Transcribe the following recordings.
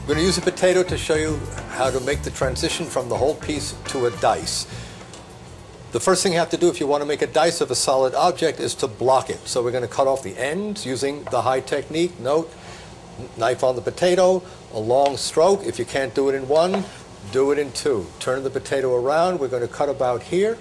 I'm going to use a potato to show you how to make the transition from the whole piece to a dice. The first thing you have to do if you want to make a dice of a solid object is to block it. So we're going to cut off the ends using the high technique. Note, knife on the potato, a long stroke. If you can't do it in one, do it in two. Turn the potato around. We're going to cut about here.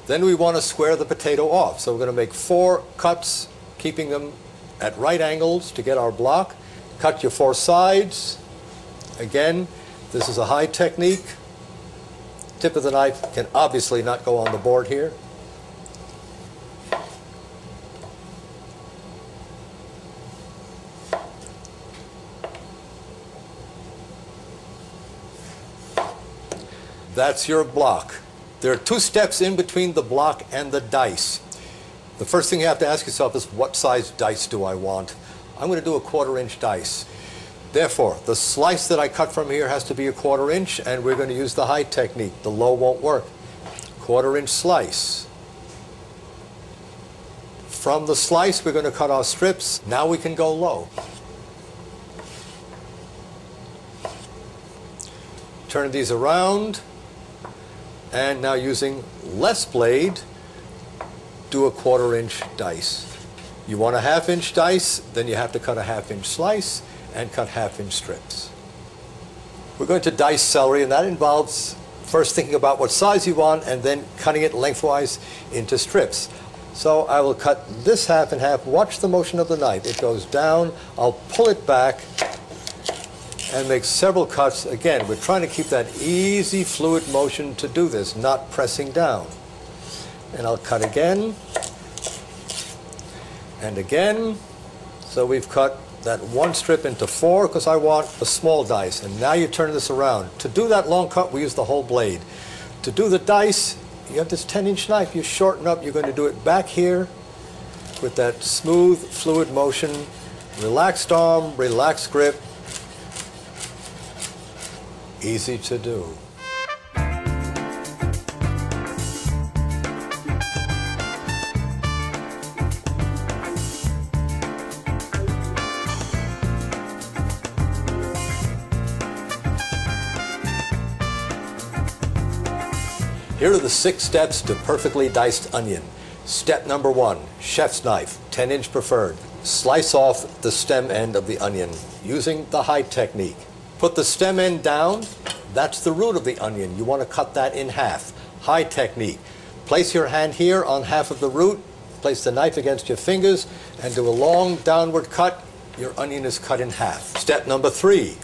Then we want to square the potato off. So we're going to make 4 cuts, keeping them at right angles to get our block. Cut your 4 sides. Again, this is a high technique. Tip of the knife can obviously not go on the board here. That's your block. There are 2 steps in between the block and the dice. The first thing you have to ask yourself is, what size dice do I want? I'm going to do a 1/4 inch dice. Therefore, the slice that I cut from here has to be a 1/4 inch, and we're going to use the high technique. The low won't work. 1/4 inch slice. From the slice, we're going to cut our strips. Now we can go low. Turn these around. And now using less blade, do a 1/4 inch dice. You want a 1/2 inch dice, then you have to cut a 1/2 inch slice and cut 1/2 inch strips. We're going to dice celery, and that involves first thinking about what size you want and then cutting it lengthwise into strips. So I will cut this half in half. Watch the motion of the knife. It goes down. I'll pull it back and make several cuts. Again, we're trying to keep that easy, fluid motion to do this, not pressing down. And I'll cut again and again. So we've cut that 1 strip into 4 because I want a small dice. And now you turn this around. To do that long cut, we use the whole blade. To do the dice, you have this 10-inch knife. You shorten up. You're going to do it back here with that smooth, fluid motion. Relaxed arm, relaxed grip. Easy to do. Here are the 6 steps to perfectly diced onion. Step number 1, chef's knife, 10-inch preferred. Slice off the stem end of the onion using the high technique. Put the stem end down. That's the root of the onion. You want to cut that in half. High technique. Place your hand here on half of the root. Place the knife against your fingers and do a long downward cut. Your onion is cut in half. Step number 3,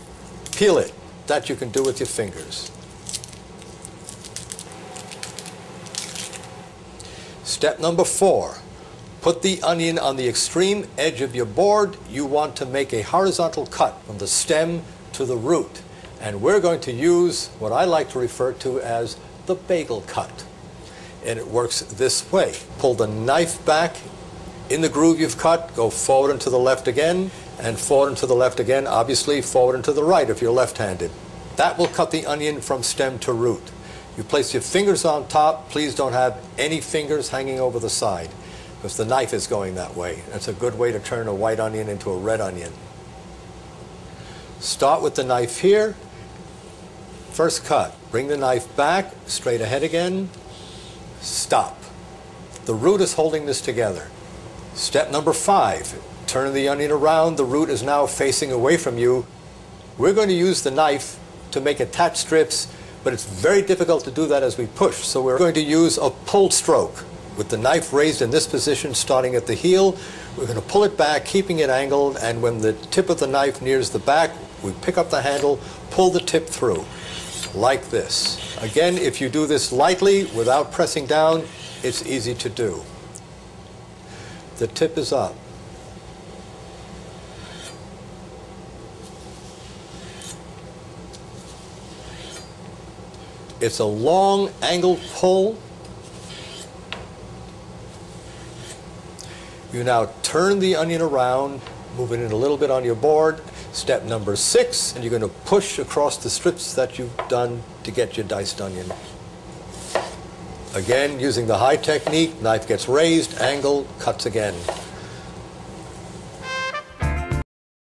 peel it. That you can do with your fingers. Step number 4, put the onion on the extreme edge of your board. You want to make a horizontal cut from the stem to the root. And we're going to use what I like to refer to as the bagel cut. And it works this way. Pull the knife back in the groove you've cut, go forward and to the left again, and forward and to the left again, obviously forward and to the right if you're left-handed. That will cut the onion from stem to root. You place your fingers on top. Please don't have any fingers hanging over the side because the knife is going that way. That's a good way to turn a white onion into a red onion. Start with the knife here. First cut. Bring the knife back, straight ahead again. Stop. The root is holding this together. Step number 5. Turn the onion around. The root is now facing away from you. We're going to use the knife to make attached strips, but it's very difficult to do that as we push. So we're going to use a pull stroke. With the knife raised in this position, starting at the heel, we're going to pull it back, keeping it angled, and when the tip of the knife nears the back, we pick up the handle, pull the tip through, like this. Again, if you do this lightly, without pressing down, it's easy to do. The tip is up. It's a long angled pull. You now turn the onion around, move it in a little bit on your board. Step number 6, and you're going to push across the strips that you've done to get your diced onion. Again, using the high technique, knife gets raised, angled, cuts again.